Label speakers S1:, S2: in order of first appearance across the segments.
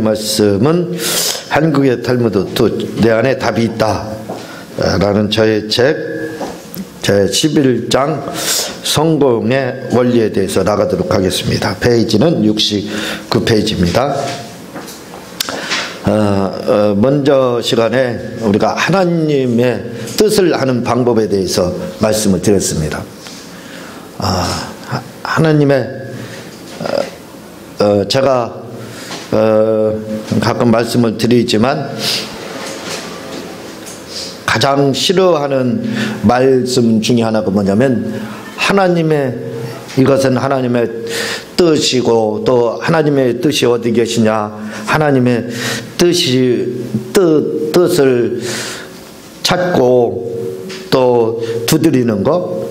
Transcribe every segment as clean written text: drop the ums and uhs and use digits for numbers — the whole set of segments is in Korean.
S1: 말씀은 한국의 탈무드 내 안에 답이 있다 라는 저의 책 제 11장 성공의 원리에 대해서 나가도록 하겠습니다. 페이지는 69페이지입니다. 먼저 시간에 우리가 하나님의 뜻을 아는 방법에 대해서 말씀을 드렸습니다. 하나님의 제가 가끔 말씀을 드리지만 가장 싫어하는 말씀 중에 하나가 뭐냐면 이것은 하나님의 뜻이고 또 하나님의 뜻이 어디 계시냐, 하나님의 뜻을 찾고 또 두드리는 것,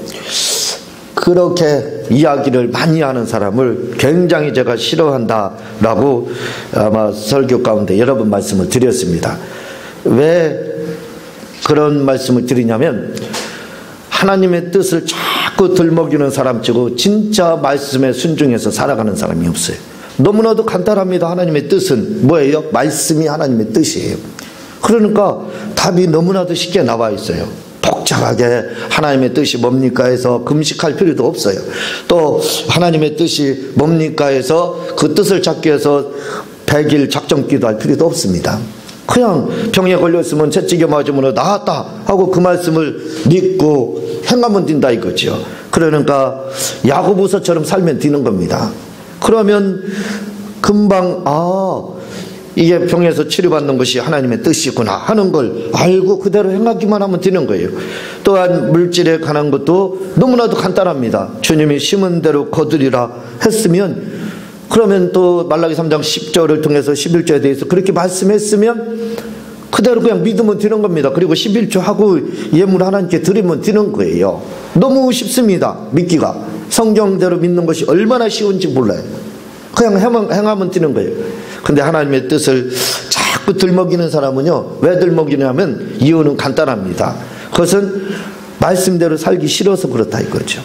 S1: 그렇게 이야기를 많이 하는 사람을 굉장히 제가 싫어한다라고 아마 설교 가운데 여러 번 말씀을 드렸습니다. 왜 그런 말씀을 드리냐면 하나님의 뜻을 자꾸 들먹이는 사람 치고 진짜 말씀에 순종해서 살아가는 사람이 없어요. 너무나도 간단합니다. 하나님의 뜻은 뭐예요? 말씀이 하나님의 뜻이에요. 그러니까 답이 너무나도 쉽게 나와 있어요. 복잡하게 하나님의 뜻이 뭡니까 해서 금식할 필요도 없어요. 또 하나님의 뜻이 뭡니까 해서 그 뜻을 찾기 위해서 100일 작정기도 할 필요도 없습니다. 그냥 병에 걸렸으면 채찍에 맞으면 나았다 하고 그 말씀을 믿고 행하면 된다 이거죠. 그러니까 야고보서처럼 살면 되는 겁니다. 그러면 금방 이게 병에서 치료받는 것이 하나님의 뜻이구나 하는 걸 알고 그대로 행하기만 하면 되는 거예요. 또한 물질에 관한 것도 너무나도 간단합니다. 주님이 심은 대로 거두리라 했으면, 그러면 또 말라기 3장 10절을 통해서 11조에 대해서 그렇게 말씀했으면 그대로 그냥 믿으면 되는 겁니다. 그리고 11조 하고 예물 하나님께 드리면 되는 거예요. 너무 쉽습니다. 믿기가. 성경대로 믿는 것이 얼마나 쉬운지 몰라요. 그냥 행하면 되는 거예요. 근데 하나님의 뜻을 자꾸 들먹이는 사람은요, 왜 들먹이냐면 이유는 간단합니다. 그것은 말씀대로 살기 싫어서 그렇다 이거죠.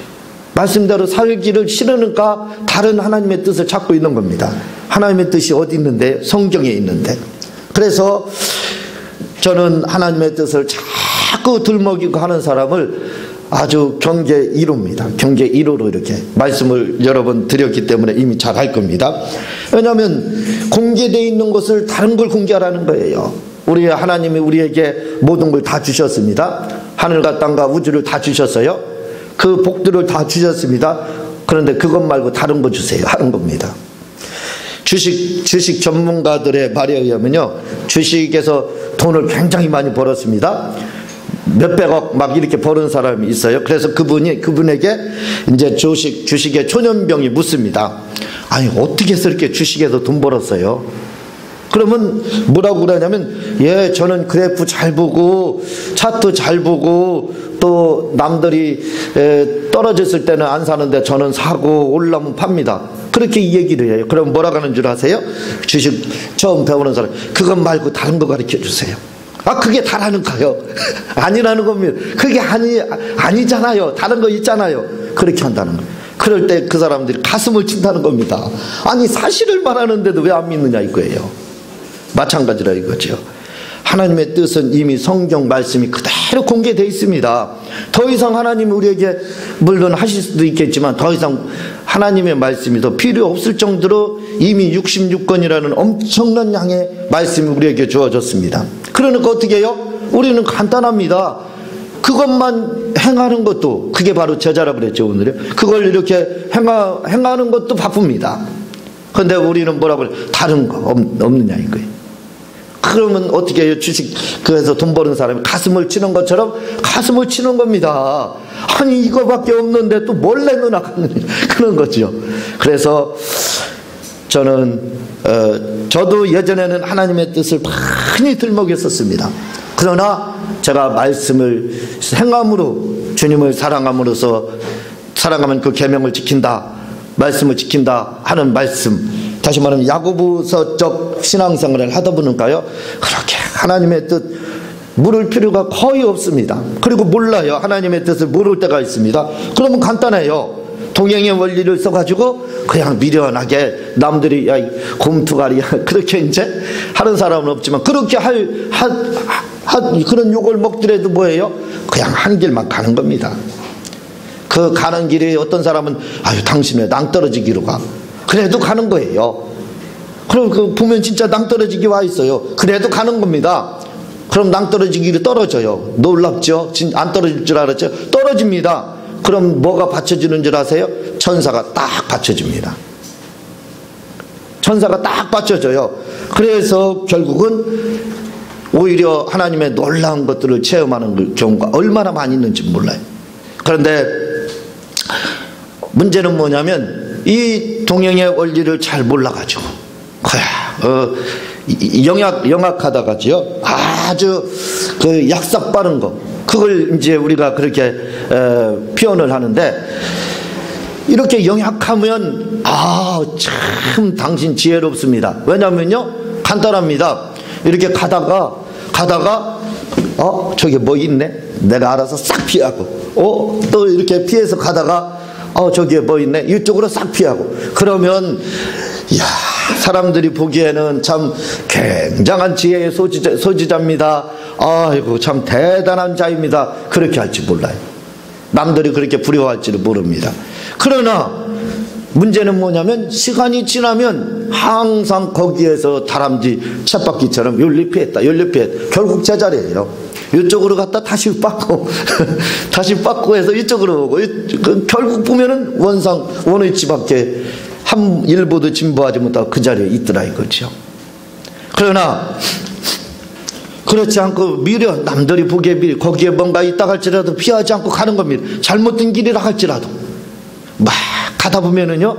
S1: 말씀대로 살기를 싫으니까 다른 하나님의 뜻을 찾고 있는 겁니다. 하나님의 뜻이 어디 있는데? 성경에 있는데. 그래서 저는 하나님의 뜻을 자꾸 들먹이고 하는 사람을 아주 경계 1호입니다. 경계 1호로 이렇게 말씀을 여러 번 드렸기 때문에 이미 잘 할 겁니다. 왜냐하면 공개되어 있는 것을 다른 걸 공개하라는 거예요. 우리 하나님이 우리에게 모든 걸 다 주셨습니다. 하늘과 땅과 우주를 다 주셨어요. 그 복들을 다 주셨습니다. 그런데 그것 말고 다른 거 주세요 하는 겁니다. 주식 전문가들의 말에 의하면요, 주식에서 돈을 굉장히 많이 벌었습니다. 몇백억 막 이렇게 버는 사람이 있어요. 그래서 그분에게 이제 주식의 초년병이 묻습니다. 아니, 어떻게 해서 이렇게 주식에서 돈 벌었어요? 그러면 뭐라고 그러냐면, 저는 그래프 잘 보고 차트 잘 보고 또 남들이 떨어졌을 때는 안 사는데 저는 사고 올라오면 팝니다. 그렇게 얘기를 해요. 그럼 뭐라고 하는 줄 아세요? 주식 처음 배우는 사람, 그것 말고 다른 거 가르쳐 주세요. 그게 다라는가요? 아니라는 겁니다. 그게 아니잖아요. 다른 거 있잖아요. 그렇게 한다는 거예요. 그럴 때 그 사람들이 가슴을 친다는 겁니다. 아니, 사실을 말하는데도 왜 안 믿느냐 이거예요. 마찬가지라 이거죠. 하나님의 뜻은 이미 성경 말씀이 그대로 공개되어 있습니다. 더 이상 하나님이 우리에게 물론 하실 수도 있겠지만 더 이상 하나님의 말씀이 더 필요 없을 정도로 이미 66권이라는 엄청난 양의 말씀이 우리에게 주어졌습니다. 그러니까 어떻게 해요? 우리는 간단합니다. 그것만 행하는 것도, 그게 바로 제자라 그랬죠 오늘에. 그걸 이렇게 행하는 것도 바쁩니다. 그런데 우리는 뭐라고 해요? 다른 거 없느냐 이거예요. 그러면 어떻게 해요? 그래서 돈 버는 사람이 가슴을 치는 것처럼 가슴을 치는 겁니다. 아니, 이거밖에 없는데 또 뭘 내놓으나 그런 거죠. 그래서 저도 예전에는 하나님의 뜻을 많이 들먹였었습니다. 그러나 제가 말씀을 행함으로, 주님을 사랑함으로써 사랑하면 그 계명을 지킨다, 말씀을 지킨다 하는 말씀, 다시 말하면 야고보서적 신앙생활을 하다 보니까요, 그렇게 하나님의 뜻 물을 필요가 거의 없습니다. 그리고 몰라요. 하나님의 뜻을 모를 때가 있습니다. 그러면 간단해요. 동행의 원리를 써가지고 그냥 미련하게 남들이 야 곰투가리야 그렇게 이제 하는 사람은 없지만 그렇게 그런 욕을 먹더라도 뭐예요? 그냥 한 길만 가는 겁니다. 그 가는 길에 어떤 사람은 아유 당신의 낭떠러지기로 가. 그래도 가는 거예요. 그럼 그 보면 진짜 낭떠러지기 와 있어요. 그래도 가는 겁니다. 그럼 낭떠러지기로 떨어져요. 놀랍죠? 안 떨어질 줄 알았죠? 떨어집니다. 그럼 뭐가 받쳐주는 줄 아세요? 천사가 딱 받쳐줍니다. 천사가 딱 받쳐줘요. 그래서 결국은 오히려 하나님의 놀라운 것들을 체험하는 경우가 얼마나 많이 있는지 몰라요. 그런데 문제는 뭐냐면 이 동행의 원리를 잘 몰라가지고 영악하다가지요. 아주 그 약삭 빠른 거. 그걸 이제 우리가 그렇게 표현을 하는데 이렇게 영약하면 참 당신 지혜롭습니다. 왜냐면요 간단합니다. 이렇게 가다가 저기 뭐 있네. 내가 알아서 싹 피하고 또 이렇게 피해서 가다가 저기에 뭐 있네. 이쪽으로 싹 피하고 그러면 이야 사람들이 보기에는 참 굉장한 지혜의 소지자입니다. 아이고 참 대단한 자입니다. 그렇게 할지 몰라요. 남들이 그렇게 부러워할지를 모릅니다. 그러나 문제는 뭐냐면 시간이 지나면 항상 거기에서 다람쥐 쳇바퀴처럼 연립했다 결국 제자리예요. 이쪽으로 갔다 다시 빠꾸 다시 빠꾸 해서 이쪽으로 오고 결국 보면은 원의 집밖에 한 일보도 진보하지 못하고 그 자리에 있더라 이거죠. 그러나 그렇지 않고 미련 남들이 보기에 미련 거기에 뭔가 있다 할지라도 피하지 않고 가는 겁니다. 잘못된 길이라 할지라도 막 가다 보면은요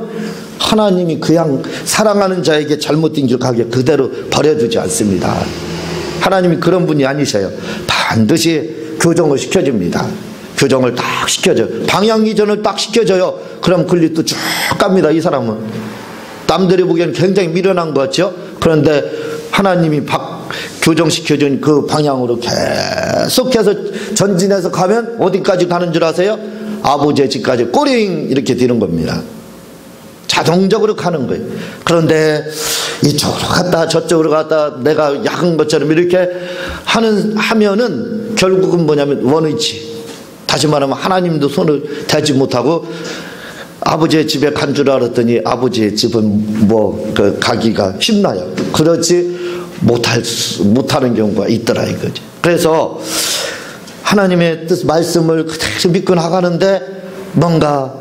S1: 하나님이 그냥 사랑하는 자에게 잘못된 길 가게 그대로 버려두지 않습니다. 하나님이 그런 분이 아니셔요. 반드시 교정을 시켜줍니다. 교정을 딱 시켜줘요. 방향 이전을 딱 시켜줘요. 그럼 글리도 쭉 갑니다. 이 사람은 남들이 보기에는 굉장히 미련한 것 같죠. 그런데 하나님이 교정시켜준 그 방향으로 계속해서 전진해서 가면 어디까지 가는 줄 아세요? 아버지의 집까지 꼬링 이렇게 되는 겁니다. 자동적으로 가는 거예요. 그런데 이쪽으로 갔다 저쪽으로 갔다 내가 약한 것처럼 이렇게 하면은 결국은 뭐냐면 원의치, 다시 말하면 하나님도 손을 대지 못하고 아버지의 집에 간 줄 알았더니 아버지의 집은 가기가 쉽나요? 그렇지 못하는 경우가 있더라 이거지. 그래서 하나님의 뜻 말씀을 그대로 믿고 나가는데 뭔가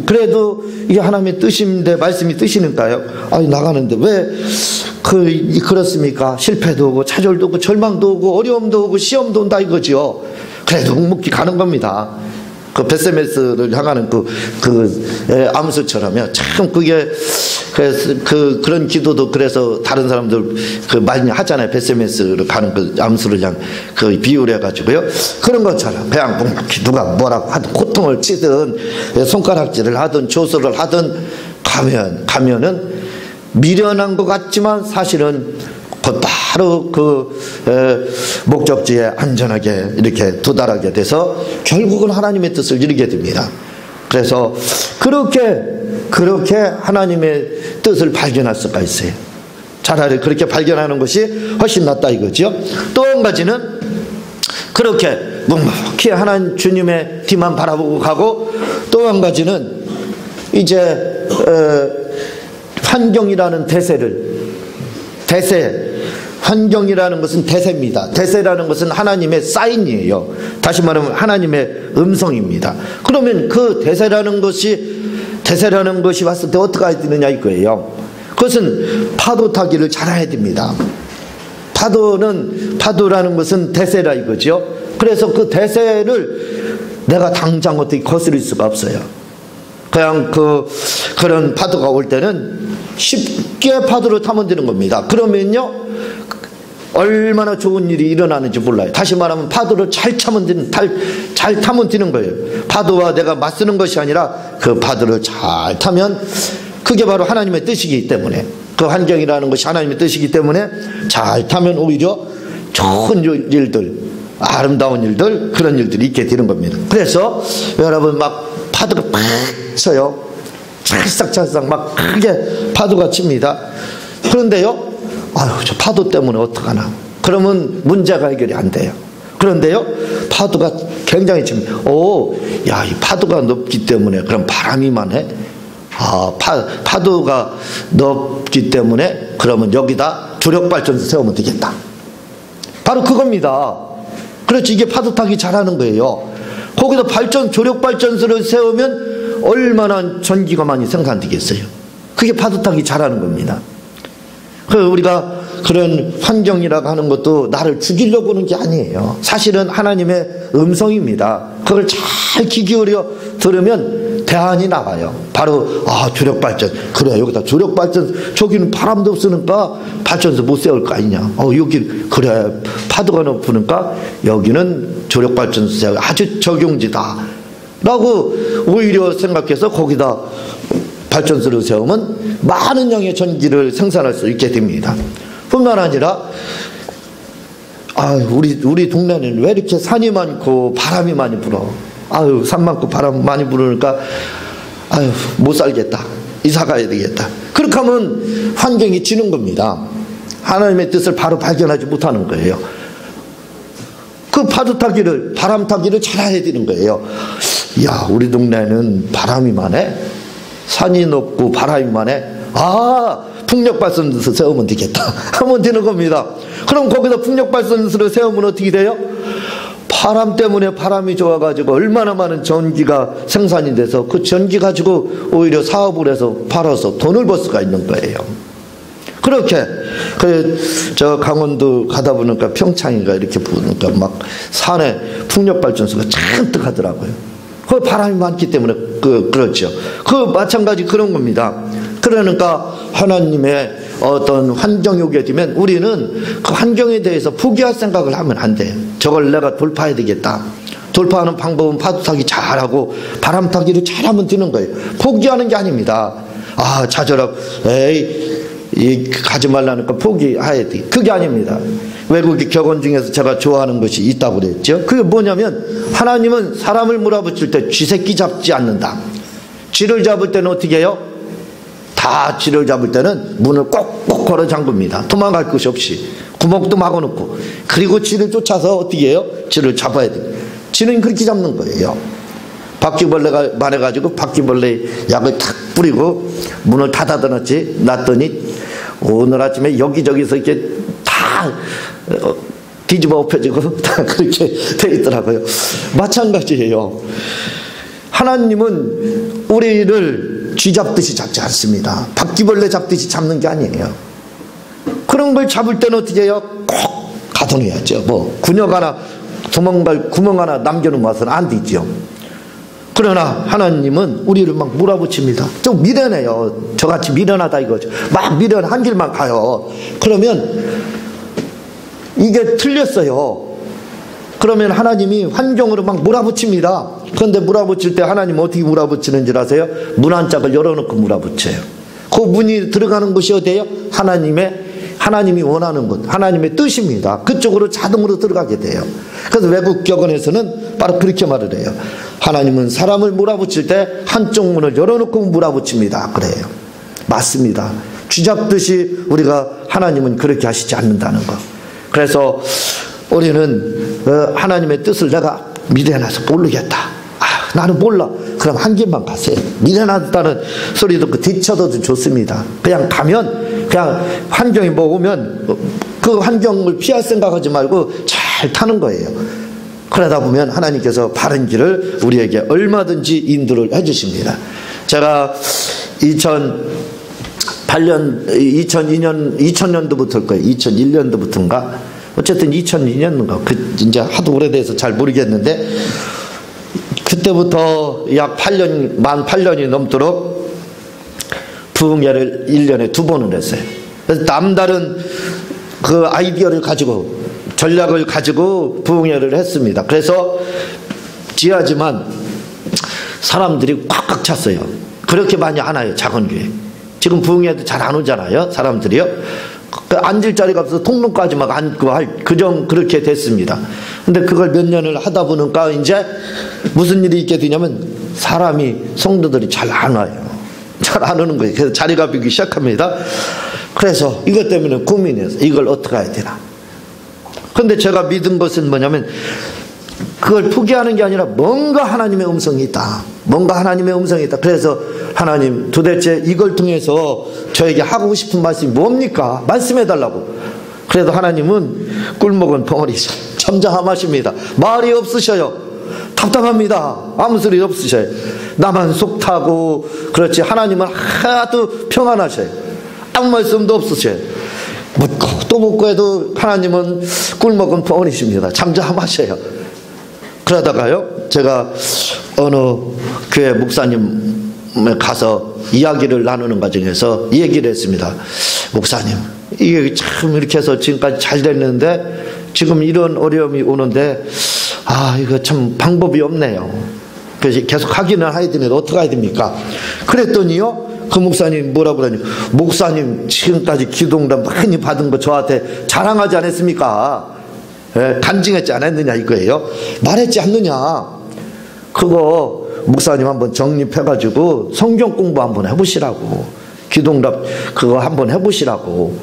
S1: 그래도 이게 하나님의 뜻인데 말씀이 뜻이니까요. 나가는데 왜 그렇습니까? 실패도 오고 좌절도 오고 절망도 오고 어려움도 오고 시험도 온다 이거죠. 그래도 묵묵히 가는 겁니다. 그 베세메스를 향하는 암수처럼요. 참 그게 그런 기도도 그래서 다른 사람들 많이 하잖아요. 베세메스를 가는 그 암수를 향 비유를 해가지고요. 그런 것처럼 그냥 묵묵히 누가 뭐라고 하든 고통을 치든 손가락질을 하든 조소를 하든 가면은 미련한 것 같지만 사실은 바로 목적지에 안전하게 이렇게 도달하게 돼서 결국은 하나님의 뜻을 이루게 됩니다. 그래서 그렇게 하나님의 뜻을 발견할 수가 있어요. 차라리 그렇게 발견하는 것이 훨씬 낫다 이거죠. 또 한 가지는 그렇게 묵묵히 하나님 주님의 뒤만 바라보고 가고 또 한 가지는 이제 환경이라는 환경이라는 것은 대세입니다. 대세라는 것은 하나님의 사인이에요. 다시 말하면 하나님의 음성입니다. 그러면 그 대세라는 것이 왔을 때 어떻게 해야 되느냐 이거예요. 그것은 파도 타기를 잘해야 됩니다. 파도라는 것은 대세라 이거죠. 그래서 그 대세를 내가 당장 어떻게 거스릴 수가 없어요. 그냥 그런 파도가 올 때는 쉽게 파도를 타면 되는 겁니다. 그러면요 얼마나 좋은 일이 일어나는지 몰라요. 다시 말하면 파도를 잘 타면 되는 거예요. 파도와 내가 맞서는 것이 아니라 그 파도를 잘 타면 그게 바로 하나님의 뜻이기 때문에 그 환경이라는 것이 하나님의 뜻이기 때문에 잘 타면 오히려 좋은 일들 아름다운 일들 그런 일들이 있게 되는 겁니다. 그래서 여러분 막 파도가 막 쳐요. 찰싹찰싹 막 크게 파도가 칩니다. 그런데요, 아유, 저 파도 때문에 어떡하나. 그러면 문제가 해결이 안 돼요. 그런데요, 파도가 굉장히 칩니다. 야, 이 파도가 높기 때문에 그럼 바람이 많네? 파도가 높기 때문에 그러면 여기다 조력발전소 세우면 되겠다. 바로 그겁니다. 그렇지, 이게 파도 타기 잘하는 거예요. 거기다 조력발전소를 세우면 얼마나 전기가 많이 생산되겠어요. 그게 파도 타기 잘하는 겁니다. 그래서 우리가 그런 환경이라고 하는 것도 나를 죽이려고 하는 게 아니에요. 사실은 하나님의 음성입니다. 그걸 잘 귀 기울여 들으면 대안이 나와요. 바로 조력발전. 그래, 여기다 조력발전, 저기는 바람도 없으니까 발전소 못 세울 거 아니냐. 여기 그래, 파도가 높으니까 여기는 조력발전소 세울 아주 적용지다 라고 오히려 생각해서 거기다 발전소를 세우면 많은 양의 전기를 생산할 수 있게 됩니다. 뿐만 아니라 우리 동네는 왜 이렇게 산이 많고 바람이 많이 불어. 산 많고 바람 많이 부르니까 못 살겠다, 이사 가야 되겠다. 그렇게 하면 환경이 지는 겁니다. 하나님의 뜻을 바로 발견하지 못하는 거예요. 그 파도 타기를, 바람 타기를 잘해야 되는 거예요. 야, 우리 동네는 바람이 많네, 산이 높고 바람이 많네, 풍력발전소 세우면 되겠다 하면 되는 겁니다. 그럼 거기다 풍력발전소를 세우면 어떻게 돼요? 바람 때문에 바람이 좋아가지고 얼마나 많은 전기가 생산이 돼서 그 전기 가지고 오히려 사업을 해서 팔아서 돈을 벌 수가 있는 거예요. 그렇게 저 강원도 가다 보니까 평창인가 이렇게 보니까 막 산에 풍력발전소가 잔뜩 하더라고요. 그 바람이 많기 때문에 그렇죠. 마찬가지 그런 겁니다. 그러니까 하나님의 어떤 환경이 오게 되면 우리는 그 환경에 대해서 포기할 생각을 하면 안 돼요. 저걸 내가 돌파해야 되겠다. 돌파하는 방법은 파도 타기 잘하고 바람 타기를 잘하면 되는 거예요. 포기하는 게 아닙니다. 좌절하고 가지 말라니까 포기해야 돼. 그게 아닙니다. 외국의 격언 중에서 제가 좋아하는 것이 있다고 그랬죠. 그게 뭐냐면 하나님은 사람을 몰아붙일 때 쥐새끼 잡지 않는다. 쥐를 잡을 때는 어떻게 해요? 다 쥐를 잡을 때는 문을 꼭꼭 걸어 잠굽니다. 도망갈 곳이 없이 구멍도 막아놓고, 그리고 쥐를 쫓아서 어떻게 해요? 쥐를 잡아야 돼요. 쥐는 그렇게 잡는 거예요. 바퀴벌레가 말해가지고 바퀴벌레 약을 탁 뿌리고 문을 놨더니 오늘 아침에 여기저기서 이렇게 다 뒤집어 엎혀지고 다 그렇게 돼 있더라고요. 마찬가지예요. 하나님은 우리를 쥐 잡듯이 잡지 않습니다. 바퀴벌레 잡듯이 잡는 게 아니에요. 그런 걸 잡을 때는 어떻게 해요? 꼭 가둬놔야죠. 도망갈 구멍 하나 남겨놓으면 안 되죠. 그러나 하나님은 우리를 막 몰아붙입니다. 좀 미련해요. 저같이 미련하다 이거죠. 막 한 길만 가요. 그러면 이게 틀렸어요. 그러면 하나님이 환경으로 막 몰아붙입니다. 그런데 몰아붙일 때 하나님 어떻게 몰아붙이는 줄 아세요? 문 한 짝을 열어놓고 몰아붙여요. 그 문이 들어가는 곳이 어디예요? 하나님이 원하는 곳, 하나님의 뜻입니다. 그쪽으로 자동으로 들어가게 돼요. 그래서 외국 격언에서는 바로 그렇게 말을 해요. 하나님은 사람을 몰아붙일 때 한쪽 문을 열어놓고 몰아붙입니다. 그래요. 맞습니다. 쥐잡듯이 우리가 하나님은 그렇게 하시지 않는다는 거. 그래서 우리는 하나님의 뜻을 내가 미련해서 모르겠다. 나는 몰라. 그럼 한 길만 가세요. 미련하다는 소리 듣고 뒤쳐도 좋습니다. 그냥 가면, 그냥 환경이 오면 그 환경을 피할 생각하지 말고 잘 타는 거예요. 그러다 보면 하나님께서 바른 길을 우리에게 얼마든지 인도를 해주십니다. 제가 2000년도부터일 거예요. 2001년도부터인가? 어쨌든 2002년인가? 이제 하도 오래돼서 잘 모르겠는데, 그때부터 약 8년이 넘도록 부흥회를 1년에 2번을 했어요. 그래서 남다른 그 아이디어를 가지고, 전략을 가지고 부흥회를 했습니다. 그래서 지하지만 사람들이 꽉꽉 찼어요. 그렇게 많이 안 와요, 작은 교회. 지금 부흥회도 잘 안 오잖아요, 사람들이요. 앉을 자리가 없어서 통로까지 막 앉고 그렇게 됐습니다. 근데 그걸 몇 년을 하다 보니까 이제 무슨 일이 있게 되냐면 성도들이 잘 안 와요. 잘 안 오는 거예요. 그래서 자리가 비기 시작합니다. 그래서 이것 때문에 고민해서 이걸 어떻게 해야 되나. 근데 제가 믿은 것은 뭐냐면 그걸 포기하는 게 아니라 뭔가 하나님의 음성이 있다. 뭔가 하나님의 음성이 있다. 그래서 하나님 도대체 이걸 통해서 저에게 하고 싶은 말씀이 뭡니까? 말씀해달라고. 그래도 하나님은 꿀먹은 벙어리 잠잠하십니다. 말이 없으셔요. 답답합니다. 아무 소리 없으셔요. 나만 속 타고 그렇지 하나님은 하도 평안하셔요. 아무 말씀도 없으셔요. 묻고 또 묻고 해도 하나님은 꿀먹은 벙어리십니다. 잠잠하셔요. 그러다가요 제가 어느 교회 목사님에 가서 이야기를 나누는 과정에서 얘기를 했습니다. 목사님 이게 참 이렇게 해서 지금까지 잘 됐는데 지금 이런 어려움이 오는데 이거 참 방법이 없네요. 그래서 계속 하기는 해야 되는데 어떻게 해야 됩니까? 그랬더니요 그 목사님 뭐라고 그러니 목사님 지금까지 기도응답 많이 받은 거 저한테 자랑하지 않았습니까? 간증했지 않았느냐 이거예요. 말했지 않느냐. 그거 목사님 한번 정립해가지고 성경 공부 한번 해보시라고. 기도응답 그거 한번 해보시라고.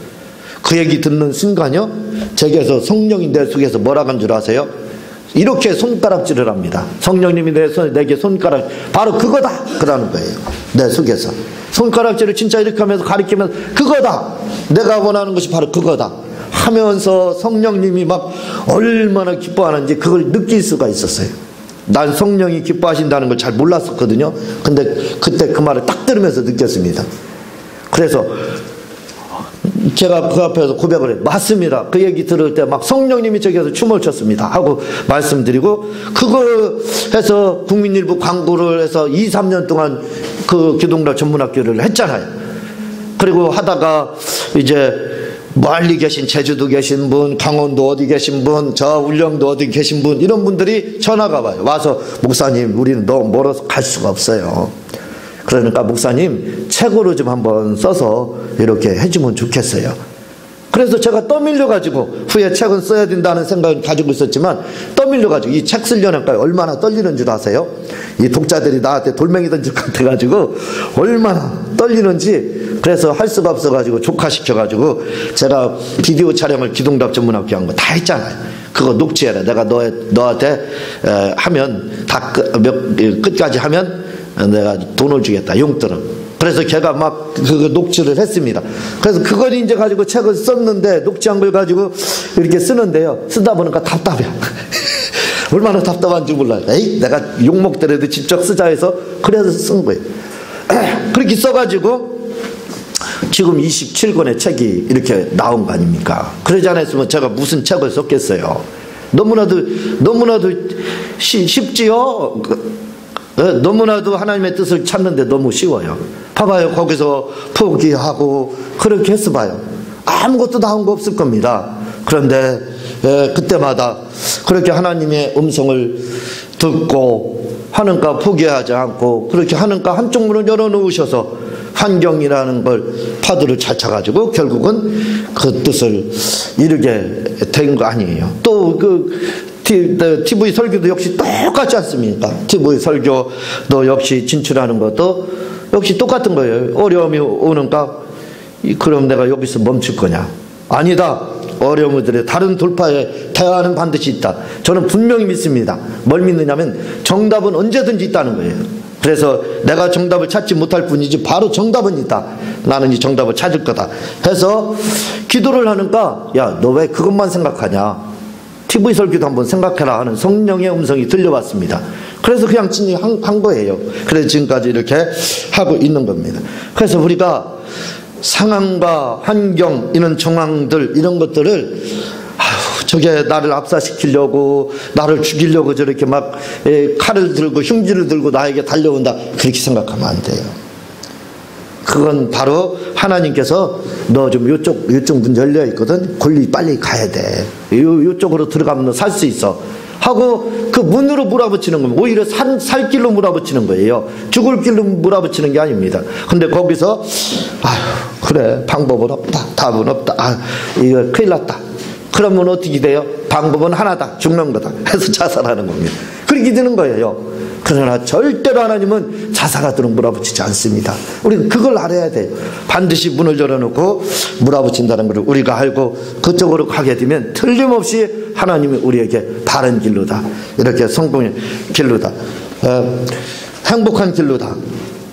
S1: 그 얘기 듣는 순간요 제게서 성령이 내 속에서 뭐라고 한 줄 아세요? 이렇게 손가락질을 합니다. 성령님이 내게 손가락 바로 그거다 그러는 거예요. 내 속에서 손가락질을 진짜 이렇게 하면서 가리키면서 그거다 내가 원하는 것이 바로 그거다 하면서 성령님이 막 얼마나 기뻐하는지 그걸 느낄 수가 있었어요. 난 성령이 기뻐하신다는 걸 잘 몰랐었거든요. 근데 그때 그 말을 딱 들으면서 느꼈습니다. 그래서 제가 그 앞에서 고백을 해요. 맞습니다. 그 얘기 들을 때 막 성령님이 저기서 춤을 췄습니다 하고 말씀드리고 그걸 해서 국민일보 광고를 해서 2, 3년 동안 그 기도응답 전문학교를 했잖아요. 그리고 하다가 이제 멀리 계신 제주도 계신 분, 강원도 어디 계신 분, 저 울릉도 어디 계신 분 이런 분들이 전화가 와요. 와서 목사님 우리는 너무 멀어서 갈 수가 없어요. 그러니까 목사님 책으로 좀 한번 써서 이렇게 해주면 좋겠어요. 그래서 제가 떠밀려가지고 후에 책은 써야 된다는 생각을 가지고 있었지만 떠밀려가지고 이 책 쓰려니까 얼마나 떨리는 줄 아세요? 이 독자들이 나한테 돌멩이 던질 것 같아가지고 얼마나 떨리는지 그래서 할 수가 없어가지고 조카시켜가지고 제가 비디오 촬영을 기도응답 전문학교 한 거 다 했잖아요. 그거 녹취해라. 내가 너한테 하면 다 끝까지 하면 내가 돈을 주겠다 용돈을. 그래서 걔가 막 그 녹취를 했습니다. 그래서 그걸 이제 가지고 책을 썼는데 녹취한 걸 가지고 이렇게 쓰는데요. 쓰다 보니까 답답해. 얼마나 답답한지 몰라요. 에이 내가 욕먹더라도 직접 쓰자 해서 그래서 쓴 거예요. 그렇게 써가지고 지금 27권의 책이 이렇게 나온 거 아닙니까? 그러지 않았으면 제가 무슨 책을 썼겠어요. 너무나도 쉽지요. 너무나도 하나님의 뜻을 찾는데 너무 쉬워요. 봐봐요. 거기서 포기하고 그렇게 했어 봐요. 아무것도 나온 거 없을 겁니다. 그런데 그때마다 그렇게 하나님의 음성을 듣고 하는가 포기하지 않고 그렇게 하는가 한쪽 문을 열어놓으셔서 환경이라는 걸 파도를 잘 차가지고 결국은 그 뜻을 이루게 된 거 아니에요. 또 TV 설교도 역시 똑같지 않습니까? TV 설교도 역시 진출하는 것도 역시 똑같은 거예요. 어려움이 오는가? 그럼 내가 여기서 멈출 거냐? 아니다. 어려움들의 다른 돌파에 대안은 반드시 있다. 저는 분명히 믿습니다. 뭘 믿느냐면 정답은 언제든지 있다는 거예요. 그래서 내가 정답을 찾지 못할 뿐이지 바로 정답은 있다. 나는 이 정답을 찾을 거다. 해서 기도를 하니까 야, 너 왜 그것만 생각하냐? TV 설교도 한번 생각해라 하는 성령의 음성이 들려왔습니다. 그래서 그냥 한 거예요. 그래서 지금까지 이렇게 하고 있는 겁니다. 그래서 우리가 상황과 환경 이런 정황들 이런 것들을 저게 나를 압사시키려고 나를 죽이려고 저렇게 막 칼을 들고 흉기를 들고 나에게 달려온다 그렇게 생각하면 안 돼요. 그건 바로 하나님께서 너 좀 요쪽 문 열려 있거든. 골리 빨리 가야 돼. 요쪽으로 들어가면 너 살 수 있어. 하고 그 문으로 몰아붙이는 겁니다. 오히려 살 길로 몰아붙이는 거예요. 죽을 길로 몰아붙이는 게 아닙니다. 근데 거기서 아휴 그래 방법은 없다. 답은 없다. 이거 큰일 났다. 그러면 어떻게 돼요? 방법은 하나다. 죽는 거다. 해서 자살하는 겁니다. 그렇게 되는 거예요. 그러나 절대로 하나님은 자사가도록 몰아붙이지 않습니다. 우리는 그걸 알아야 돼요. 반드시 문을 열어놓고 몰아붙인다는 것을 우리가 알고 그쪽으로 가게 되면 틀림없이 하나님이 우리에게 바른 길로다, 이렇게 성공의 길로다, 행복한 길로다,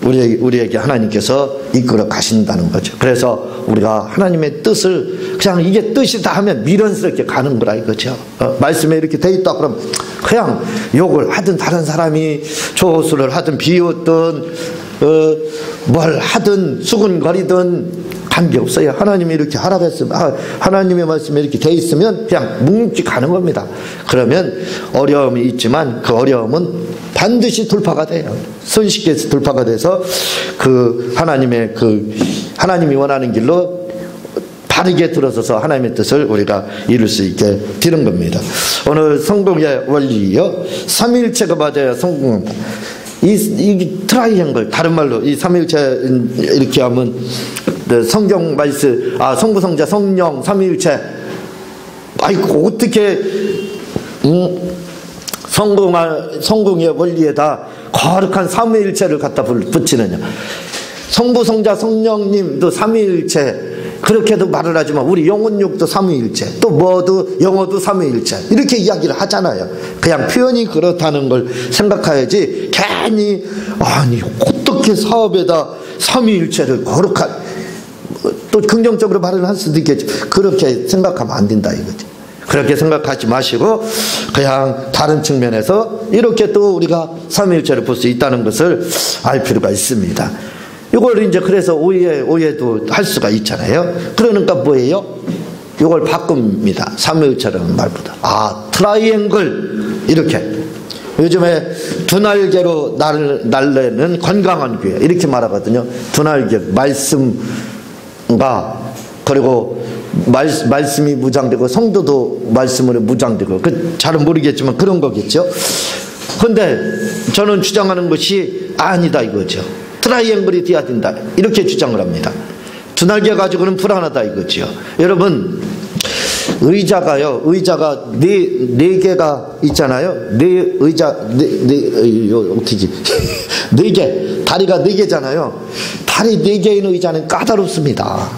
S1: 우리에게 하나님께서 이끌어 가신다는 거죠. 그래서 우리가 하나님의 뜻을 그냥 이게 뜻이다 하면 미련스럽게 가는 거라 이거죠. 말씀에 이렇게 돼 있다 그러면 그냥 욕을 하든 다른 사람이 조수를 하든 비웃든 뭘 하든 수군거리든 관계없어요. 하나님이 이렇게 하라고 했으면, 하나님의 말씀에 이렇게 돼 있으면 그냥 묵묵히 가는 겁니다. 그러면 어려움이 있지만 그 어려움은 반드시 돌파가 돼요. 손쉽게 돌파가 돼서 그 하나님이 원하는 길로 바르게 들어서서 하나님의 뜻을 우리가 이룰 수 있게 되는 겁니다. 오늘 성공의 원리요, 삼위일체가 맞아야 성공. 이 트라이앵글, 다른 말로 이 삼위일체 이렇게 하면 성경 말씀, 성부 성자 성령 삼위일체, 아이고 어떻게 성공의 원리에다 거룩한 삼위일체를 갖다 붙이느냐. 성부 성자 성령님도 삼위일체 그렇게도 말을 하지만 우리 영혼육도 삼위일체, 또 영어도 삼위일체 이렇게 이야기를 하잖아요. 그냥 표현이 그렇다는 걸 생각해야지 괜히 아니 어떻게 사업에다 삼위일체를 거룩한, 또 긍정적으로 말을 할 수도 있겠지. 그렇게 생각하면 안 된다 이거지. 그렇게 생각하지 마시고 그냥 다른 측면에서 이렇게 또 우리가 삼위일체를 볼 수 있다는 것을 알 필요가 있습니다. 이걸 이제 그래서 오해도 할 수가 있잖아요. 그러니까 뭐예요? 이걸 바꿉니다. 삼위일체라는 말보다 트라이앵글, 이렇게 요즘에 두 날개로 날래는 건강한 교회 이렇게 말하거든요. 두 날개, 말씀과 그리고 말씀이 무장되고 성도도 말씀으로 무장되고, 잘은 모르겠지만 그런 거겠죠. 그런데 저는 주장하는 것이 아니다 이거죠. 트라이앵글이 돼야 된다 이렇게 주장을 합니다. 두 날개 가지고는 불안하다 이거죠. 여러분, 의자가 네 개가 있잖아요. 네 개, 다리가 네 개잖아요. 다리 네 개인 의자는 까다롭습니다.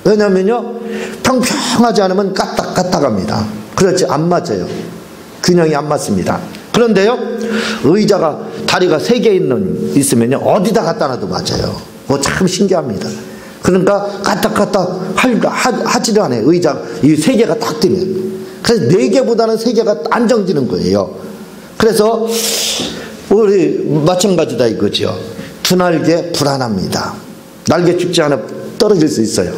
S1: 왜냐면요, 평평하지 않으면 까딱까딱합니다. 그렇지, 안 맞아요. 균형이 안 맞습니다. 그런데요, 의자가 다리가 세 개 있으면요, 어디다 갖다 놔도 맞아요. 참 신기합니다. 그러니까 까딱까딱 하지도 않아요. 의자 이 세 개가 딱 되면. 그래서 네 개보다는 세 개가 안정되는 거예요. 그래서 우리 마찬가지다 이거죠. 두 날개 불안합니다. 날개 죽지 않아 떨어질 수 있어요.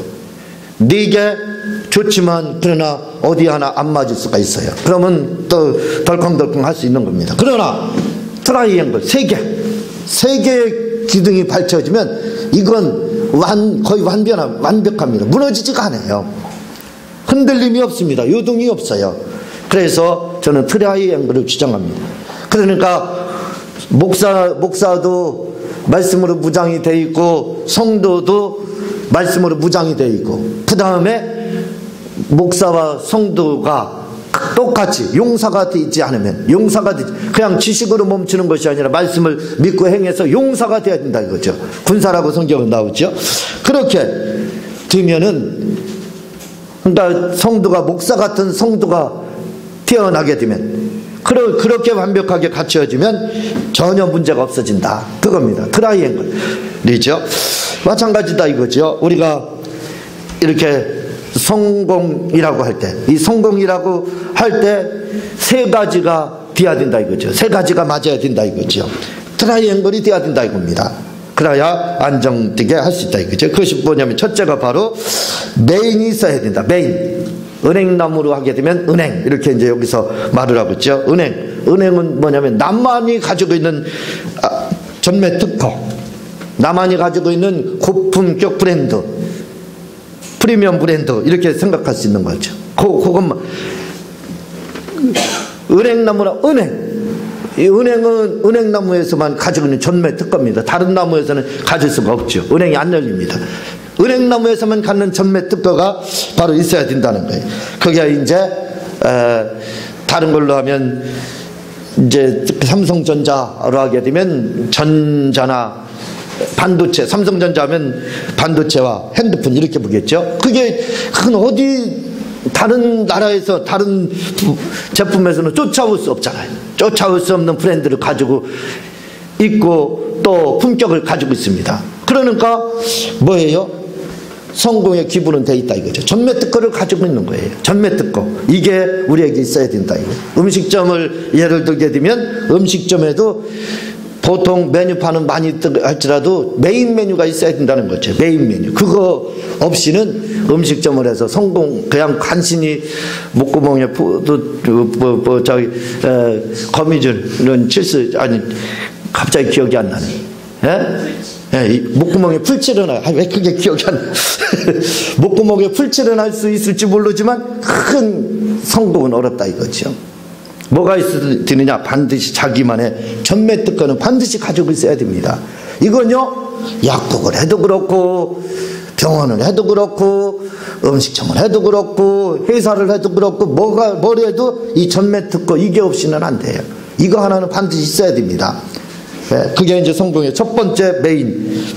S1: 네 개 좋지만 그러나 어디 하나 안 맞을 수가 있어요. 그러면 또 덜컹덜컹 할 수 있는 겁니다. 그러나 트라이앵글 세 개의 기둥이 받쳐지면 이건 거의 완벽합니다. 무너지지가 않아요. 흔들림이 없습니다. 요동이 없어요. 그래서 저는 트라이앵글을 주장합니다. 그러니까 목사도 말씀으로 무장이 되어 있고 성도도 말씀으로 무장이 되어 있고, 그 다음에 목사와 성도가 똑같이 용사가 되지 않으면, 그냥 지식으로 멈추는 것이 아니라 말씀을 믿고 행해서 용사가 되어야 된다 이거죠. 군사라고 성경은 나오죠. 그렇게 되면은, 그러니까 목사 같은 성도가 태어나게 되면, 그렇게 완벽하게 갖춰지면 전혀 문제가 없어진다 그겁니다. 트라이앵글이죠. 마찬가지다 이거죠. 우리가 이렇게 성공이라고 할 때, 이 성공이라고 할 때 세 가지가 돼야 된다 이거죠. 세 가지가 맞아야 된다 이거죠. 트라이앵글이 돼야 된다 이겁니다. 그래야 안정되게 할 수 있다 이거죠. 그것이 뭐냐면 첫째가 바로 메인이 있어야 된다. 메인. 은행나무로 하게 되면 은행, 이렇게 이제 여기서 말을 하고 있죠. 은행은 뭐냐면 나만이 가지고 있는 전매 특허, 나만이 가지고 있는 고품격 브랜드, 프리미엄 브랜드, 이렇게 생각할 수 있는 거죠. 그것만. 은행나무라, 이 은행은 은행나무에서만 가지고 있는 전매 특허입니다. 다른 나무에서는 가질 수가 없죠. 은행이 안 열립니다. 은행나무에서만 갖는 전매 특허가 바로 있어야 된다는 거예요. 그게 이제 다른 걸로 하면 이제 삼성전자로 하게 되면 전자나 반도체, 삼성전자 하면 반도체와 핸드폰 이렇게 보겠죠. 그건 어디 다른 나라에서 다른 제품에서는 쫓아올 수 없잖아요. 쫓아올 수 없는 브랜드를 가지고 있고 또 품격을 가지고 있습니다. 그러니까 뭐예요? 성공의 기본은 돼 있다 이거죠. 전매특허를 가지고 있는 거예요. 전매특허. 이게 우리에게 있어야 된다 이거. 음식점을 예를 들게 되면 음식점에도 보통 메뉴판은 많이 할지라도 메인 메뉴가 있어야 된다는 거죠. 메인 메뉴. 그거 없이는 음식점을 해서 그냥 간신히 목구멍에 거미줄은 갑자기 기억이 안 나네. 예? 목구멍에 풀칠은 왜 그게 기억이 안 나? 목구멍에 풀칠은 할 수 있을지 모르지만 큰 성공은 어렵다 이거죠. 뭐가 있느냐? 반드시 자기만의 전매특허는 반드시 가지고 있어야 됩니다. 이건요, 약국을 해도 그렇고 병원을 해도 그렇고 음식점을 해도 그렇고 회사를 해도 그렇고 뭘 해도 이 전매특허 이게 없이는 안 돼요. 이거 하나는 반드시 있어야 됩니다. 그게 이제 성공의 첫 번째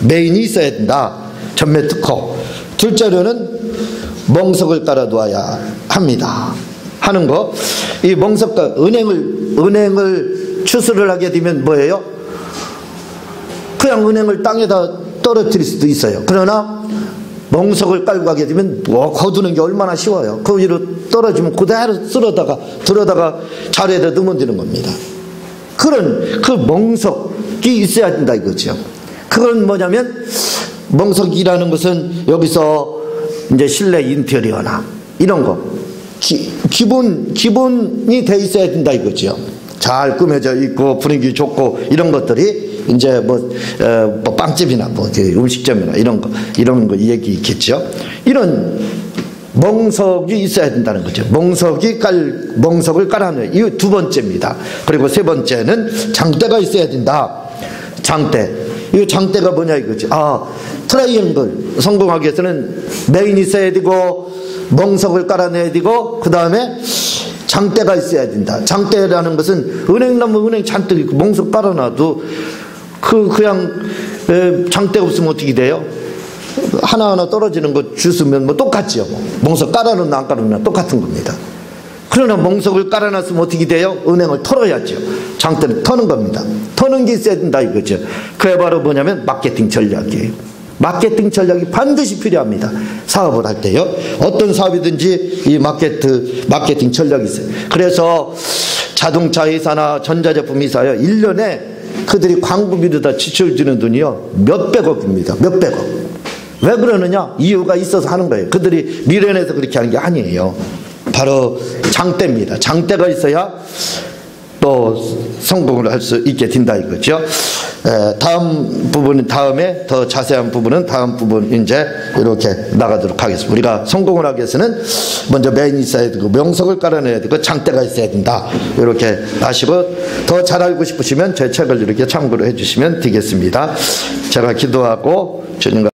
S1: 메인이 있어야 된다. 전매특허. 둘째로는 멍석을 깔아두어야 합니다. 하는 거. 이 멍석과 은행을 추수를 하게 되면 뭐예요? 그냥 은행을 땅에다 떨어뜨릴 수도 있어요. 그러나 멍석을 깔고 가게 되면 거두는 게 얼마나 쉬워요. 그 위로 떨어지면 그대로 들어다가 자리에다 넣으면 되는 겁니다. 그런 그 멍석이 있어야 된다 이거죠. 그건 뭐냐면 멍석이라는 것은 여기서 이제 실내 인테리어나 이런 거 기본이 돼 있어야 된다 이거죠. 잘 꾸며져 있고 분위기 좋고 이런 것들이 이제 뭐 빵집이나 음식점이나 이런 거 얘기 있겠죠. 이런 멍석이 있어야 된다는 거죠. 멍석을 깔아내요. 이 두 번째입니다. 그리고 세 번째는 장대가 있어야 된다. 장대. 이 장대가 뭐냐 이거죠. 트라이앵글 성공하기 위해서는 메인이 있어야 되고 멍석을 깔아내야 되고 그 다음에 장대가 있어야 된다. 장대라는 것은 은행 나면 은행 잔뜩 있고 멍석 깔아놔도 그냥 장대 없으면 어떻게 돼요? 하나하나 떨어지는 거 주스면 뭐 똑같지요. 멍석 깔아놓나 안 깔아놓나 똑같은 겁니다. 그러나 멍석을 깔아놨으면 어떻게 돼요? 은행을 털어야죠. 장대를 터는 겁니다. 터는 게 있어야 된다 이거죠. 그게 바로 뭐냐면 마케팅 전략이에요. 마케팅 전략이 반드시 필요합니다. 사업을 할 때요. 어떤 사업이든지 이 마케팅 전략이 있어요. 그래서 자동차 회사나 전자제품 회사요. 1년에 그들이 광고비로 다 지출주는 돈이요. 몇백억입니다. 몇백억. 왜 그러느냐? 이유가 있어서 하는 거예요. 그들이 미련해서 그렇게 하는 게 아니에요. 바로 장대입니다. 장대가 있어야 또 성공을 할 수 있게 된다 이거죠. 다음에 더 자세한 부분은 다음 부분 이제 이렇게 나가도록 하겠습니다. 우리가 성공을 하기 위해서는 먼저 메인이 있어야 되고 명석을 깔아내야 되고 장대가 있어야 된다. 이렇게 아시고 더 잘 알고 싶으시면 제 책을 이렇게 참고로 해주시면 되겠습니다. 제가 기도하고 주님과